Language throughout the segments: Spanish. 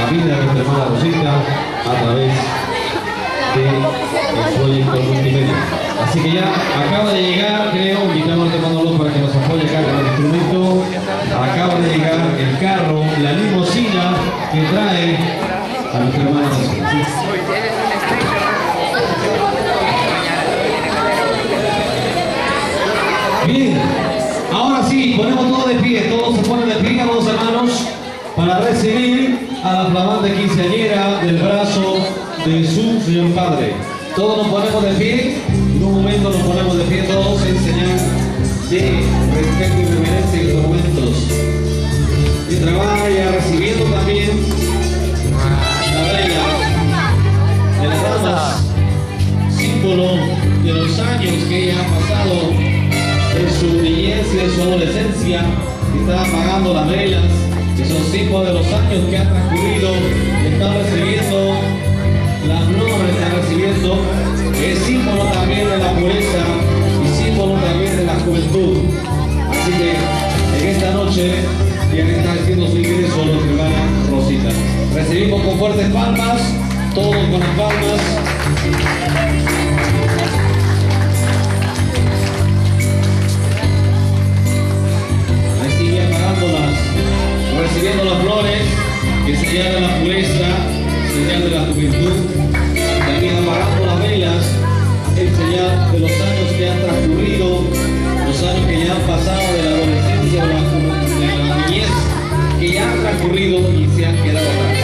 la vida de nuestra hermana Rosita a través del proyecto multimedia. Así que ya acaba de llegar, creo, invitamos a hermano Luz para que nos apoye acá con el instrumento. Acaba de llegar el carro, la limusina que trae a nuestra hermana Rosita. Bien, ahora sí, ponemos todo de pie, todos se ponen de pie, amados hermanos, para recibir a la flamante quinceañera del brazo de su Señor Padre. Todos nos ponemos de pie, en un momento nos ponemos de pie todos en señal de respeto y reverencia en estos momentos. Mientras vaya recibiendo también la vela de las damas, símbolo de los años que ella ha pasado en su niñez y en su adolescencia, que está apagando las velas, que son símbolos de los años que han transcurrido, está recibiendo las flores, está recibiendo, es símbolo también de la pureza y símbolo también de la juventud. Así que en esta noche ya está haciendo su ingreso nuestra hermana Rosita. Recibimos con fuertes palmas, todos con las palmas. Recibiendo las flores, que señalan la pureza, señal de la juventud, también apagando las velas, el señal de los años que han transcurrido, los años que ya han pasado de la adolescencia, de la niñez, que ya han transcurrido y se han quedado atrás.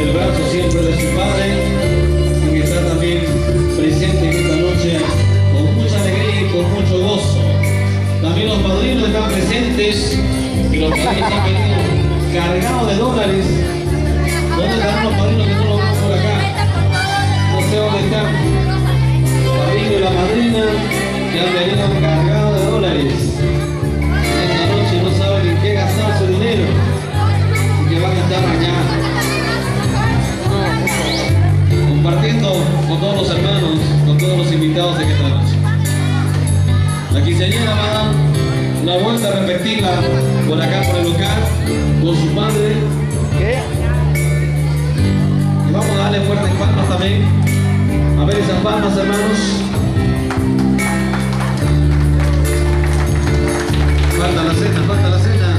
El brazo siempre de su padre, y que está también presente en esta noche con mucha alegría y con mucho gozo. También los padrinos están presentes y los padrinos han venido cargados de dólares. ¿Dónde están los padrinos que no los vemos por acá? No sé dónde están. Los padrinos y la madrina que han venido cargados de dólares. Esta noche no saben en qué gastar su dinero y que van a estar mañana compartiendo con todos los hermanos, con todos los invitados de esta noche. La quinceañera va a dar una vuelta a repetirla por acá, por el local, con su padre. ¿Qué? Y vamos a darle fuertes palmas también. A ver esas palmas, hermanos. Falta la cena, falta la cena.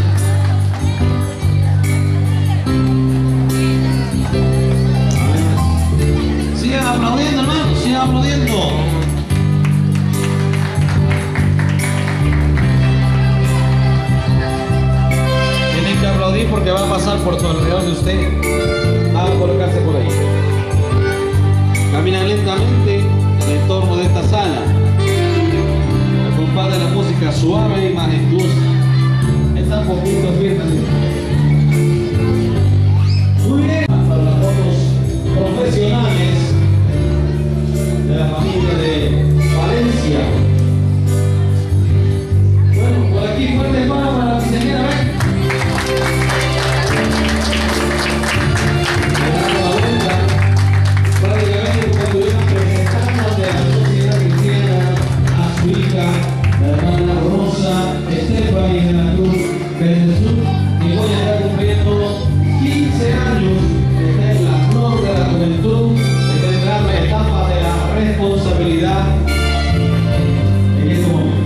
Sigan aplaudiendo, hermanos, sigan aplaudiendo. Porque va a pasar por su alrededor de usted, va a colocarse por ahí. Caminan lentamente en el entorno de esta sala, acompaña la música suave y majestuosa. Están poquitos fiestas. Muy bien, para las fotos profesionales de la familia de Valencia. Bueno, por aquí fuerte mano para la quinceañera, ven. La hermana Rosa Estefany de la Cruz Jesús, y voy a estar cumpliendo 15 años de la flor de la juventud, de tendrá la etapa de la responsabilidad en este momento.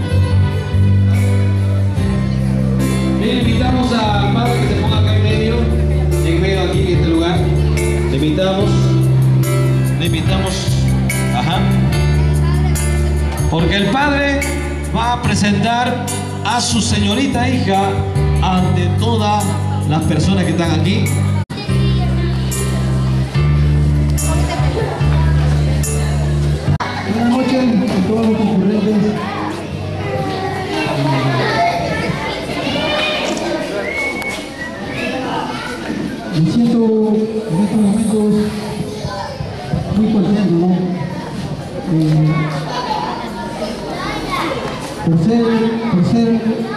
Le invitamos al padre que se ponga acá en medio aquí en este lugar. Le invitamos, ajá. Porque el padre va a presentar a su señorita hija ante todas las personas que están aquí. Buenas noches a todos los concurrentes. Me siento en estos momentos muy contento, ¿no? Por ser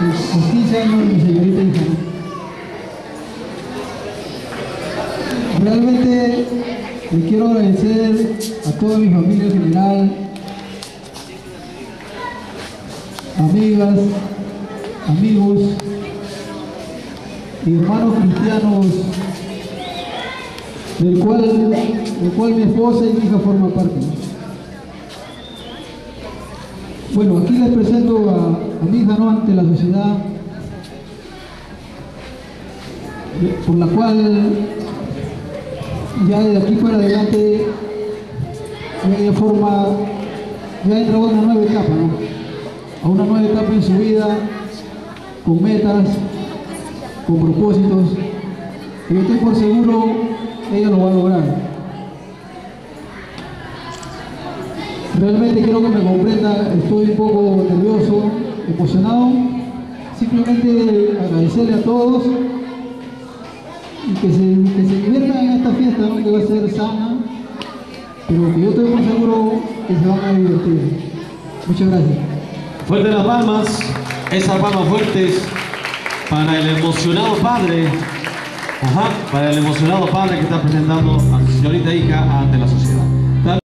los 15 años de mi señorita hija. Realmente le quiero agradecer a toda mi familia en general, amigas, amigos, y hermanos cristianos, del cual mi esposa y mi hija forman parte. Bueno, aquí les presento a mi hija, ¿no?, ante la sociedad, por la cual ya de aquí para adelante ya entra a una nueva etapa, ¿no? A una nueva etapa en su vida, con metas, con propósitos, y yo estoy por seguro ella lo va a lograr. Realmente quiero que me comprenda, estoy un poco nervioso, emocionado, simplemente agradecerle a todos y que se diviertan en esta fiesta, ¿no?, que va a ser sana, pero que yo estoy muy seguro que se van a divertir. Muchas gracias. Fuerte las palmas, esas palmas fuertes para el emocionado padre, para el emocionado padre que está presentando a su señorita hija ante la sociedad.